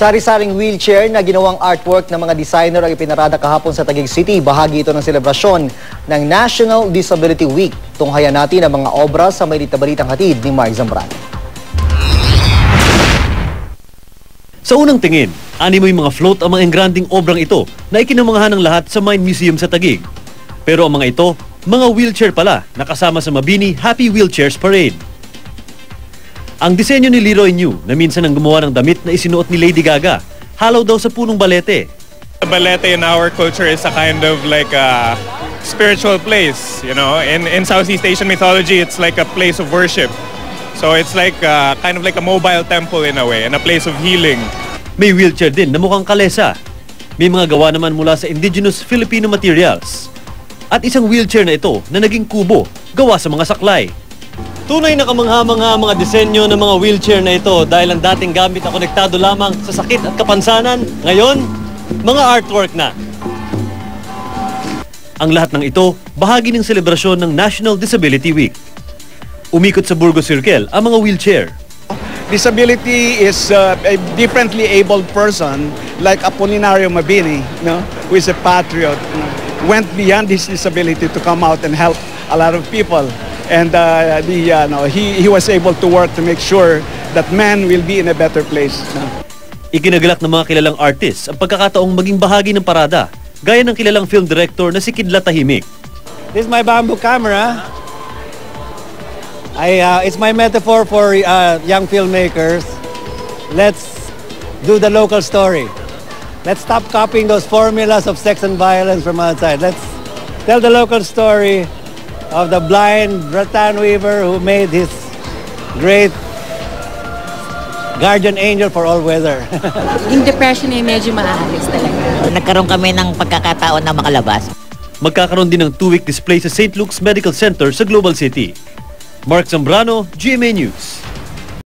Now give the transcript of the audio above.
Sari-saring wheelchair na ginawang artwork ng mga designer ang ipinarada kahapon sa Taguig City. Bahagi ito ng selebrasyon ng National Disability Week. Tunghayan natin ang mga obra sa may balitang hatid ni Mark Zambrano. Sa unang tingin, animoy mga float ang mga engranding obrang ito na ikinamangha ng lahat sa Mind Museum sa Taguig. Pero ang mga ito, mga wheelchair pala na kasama sa Mabini Happy Wheelchairs Parade. Ang disenyo ni Leroy New na minsan ang gumawa ng damit na isinuot ni Lady Gaga, halaw daw sa punong balete. The balete in our culture is a kind of like a spiritual place, you know. In Southeast Asian mythology, it's like a place of worship. So it's like kind of like a mobile temple in a way, and a place of healing. May wheelchair din na mukhang kalesa. May mga gawa naman mula sa indigenous Filipino materials. At isang wheelchair na ito na naging kubo, gawa sa mga saklay. Tunay na kamangha-mangha mga disenyo ng mga wheelchair na ito dahil ang dating gamit na konektado lamang sa sakit at kapansanan, ngayon, mga artwork na. Ang lahat ng ito, bahagi ng selebrasyon ng National Disability Week. Umikot sa Burgos Circle ang mga wheelchair. Disability is a differently abled person like Apolinario Mabini, who is a patriot, went beyond his disability to come out and help a lot of people. And he was able to work to make sure that men will be in a better place. Ikinagalak ng mga kilalang artists ang pagkakataong maging bahagi ng parada, gaya ng kilalang film director na si Kidlat Tahimik. This is my bamboo camera. It's my metaphor for young filmmakers. Let's do the local story. Let's stop copying those formulas of sex and violence from outside. Let's tell the local story of the blind rattan weaver who made his great guardian angel for all weather. Yung depression ay medyo maaalis talaga. Nagkaroon kami ng pagkakataon na makalabas. Magkakaroon din ng 2-week display sa St. Luke's Medical Center sa Global City. Mark Zambrano, GMA News.